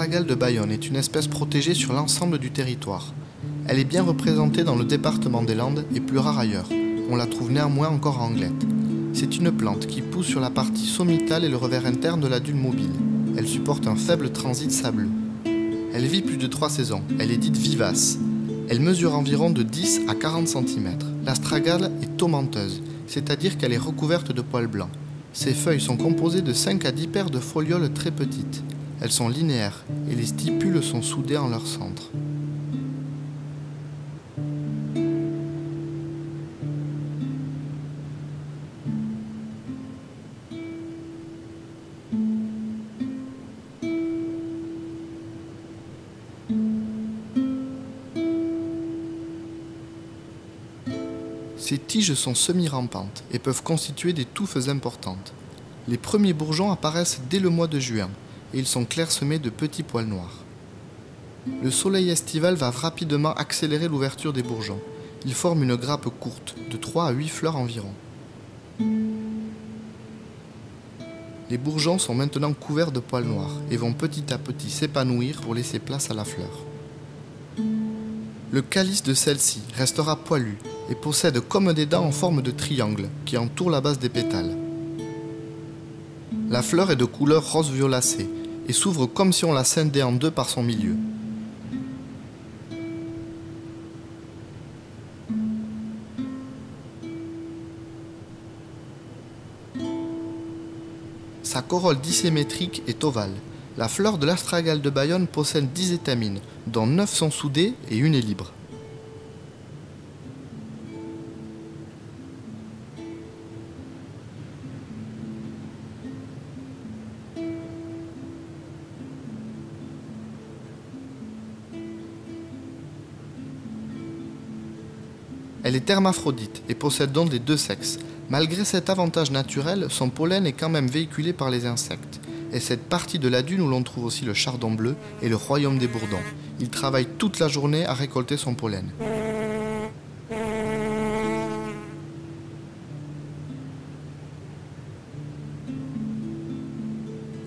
l'astragale de Bayonne est une espèce protégée sur l'ensemble du territoire. Elle est bien représentée dans le département des Landes et plus rare ailleurs. On la trouve néanmoins encore à Anglette. C'est une plante qui pousse sur la partie sommitale et le revers interne de la dune mobile. Elle supporte un faible transit sableux. Elle vit plus de 3 saisons. Elle est dite vivace. Elle mesure environ de 10 à 40 cm. L'astragale est tomenteuse, c'est-à-dire qu'elle est recouverte de poils blancs. Ses feuilles sont composées de 5 à 10 paires de folioles très petites. Elles sont linéaires et les stipules sont soudées en leur centre. Ces tiges sont semi-rampantes et peuvent constituer des touffes importantes. Les premiers bourgeons apparaissent dès le mois de juin et ils sont clairsemés de petits poils noirs. Le soleil estival va rapidement accélérer l'ouverture des bourgeons. Ils forment une grappe courte, de 3 à 8 fleurs environ. Les bourgeons sont maintenant couverts de poils noirs et vont petit à petit s'épanouir pour laisser place à la fleur. Le calice de celle-ci restera poilu et possède comme des dents en forme de triangle qui entourent la base des pétales. La fleur est de couleur rose violacé et s'ouvre comme si on la scindait en deux par son milieu. Sa corolle dissymétrique est ovale. La fleur de l'astragale de Bayonne possède 10 étamines, dont 9 sont soudées et une est libre. Elle est hermaphrodite et possède donc les deux sexes. Malgré cet avantage naturel, son pollen est quand même véhiculé par les insectes. Et cette partie de la dune où l'on trouve aussi le chardon bleu est le royaume des bourdons. Il travaille toute la journée à récolter son pollen.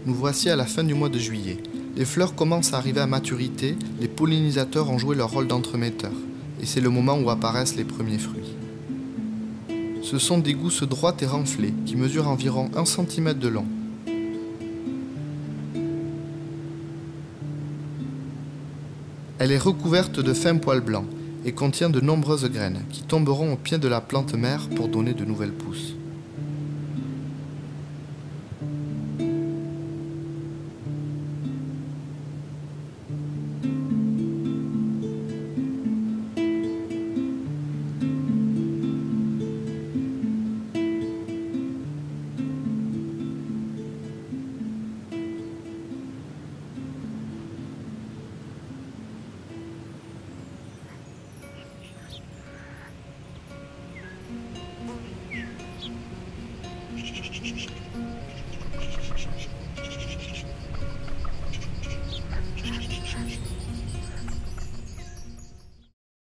Nous voici à la fin du mois de juillet. Les fleurs commencent à arriver à maturité, les pollinisateurs ont joué leur rôle d'entremetteurs. Et c'est le moment où apparaissent les premiers fruits. Ce sont des gousses droites et renflées qui mesurent environ 1 cm de long. Elle est recouverte de fins poils blancs et contient de nombreuses graines qui tomberont au pied de la plante mère pour donner de nouvelles pousses.